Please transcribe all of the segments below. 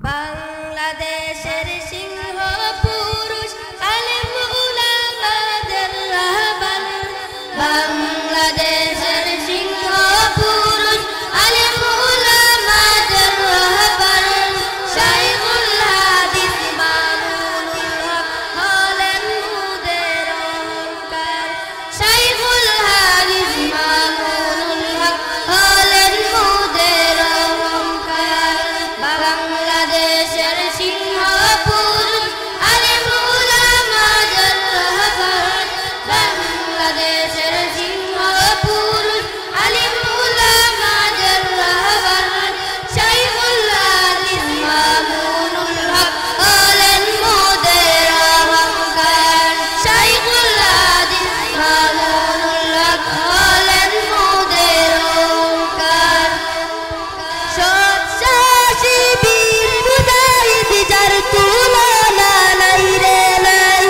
বাংলাদেশের সিংহ পুরুষ আলেম উলামাদের রাহবার বাংলাদেশের সিংহ পুরুষ আলেম উলামাদের রাহবার শাইখুল হাদিস মামুনুল হক হলেন মুদের অহংকার শাইখুল হাদিস মামুনুল হক হলেন মুদের অহংকার বাংলাদেশের সিংহ পুরুষ আলেম উলামাদের রাহবার বাংলাদেশের সিংহ পুরুষ আলেম উলামাদের রাহবার শাইখুল হাদিস মামুনুল হক হলেন মুদের অহংকার শাইখুল হাদিস মামুনুল হক হলেন মুদের অহংকার সৎসাহসী বীর মুজাহিদ যার তুলনা নাই রে নাই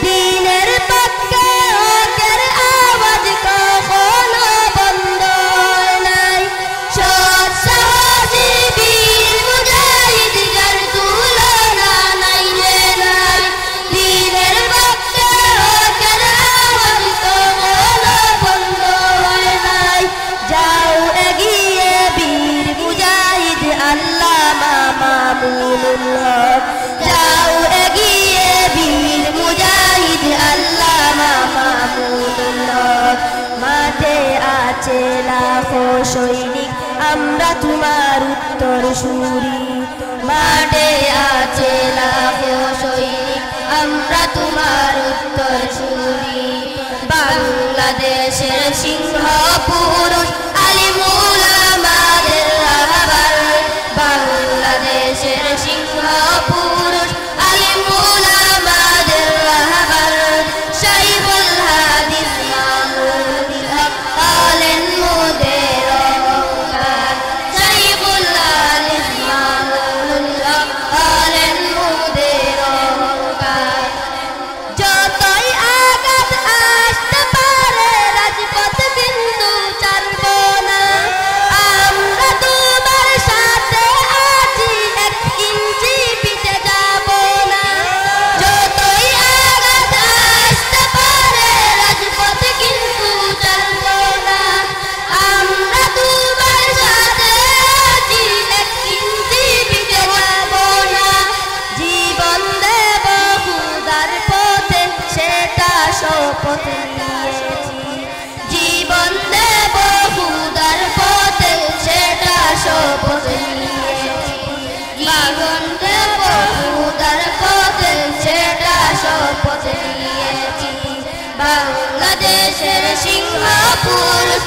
দ্বীনের পক্ষে হকের আওয়াজ কখনো বন্ধ হয় নাই সৎসাহসী বীর মুজাহিদ যার তুলনা নাই রে নাই দ্বীনের পক্ষে হকের আওয়াজ কখনো বন্ধ হয় নাই যাও এগিয়ে বীর মুজাহিদ আল্লামা মামুনুল হক যাও এগিয়ে বীর মুজাহিদ আল্লামা মামুনুল হক মাঠে আছে লাখো সৈনিক আমরা তোমার উত্তর সুরি মাঠে আছে লাখো সৈনিক আমরা তোমার উত্তর সুরি বাংলাদেশের সিংহ পুরুষ আলেম উলামাদের রাহবার বাংলাদেশের সিংহ পুরুষ আলেম উলামাদের রাহবার শাইখুল হাদিস মামুনুল হক হলেন মুদের অহংকার শাইখুল হাদিস মামুনুল হক হলেন মুদের অহংকার যতই আঘাত আসতে পারে রাজপথ কিন্তু ছাড়ব না আমরা তোমার সাথে আছি এক ইঞ্চি পিছে যাব না যতই আঘাত আসতে পারে রাজপথ কিন্তু ছাড়ব না আমরা তোমার সাথে আছি এক ইঞ্চি পিছে যাব না জীবন দেব খুদার পথে সেটা শপথ নিয়েছি জীবন দেব খুদার পথে সেটা শপথ নিয়েছি জীবন দেব খুদার পথে সেটা শপথ নিয়েছি বাংলাদেশের সিংহ পুরুষ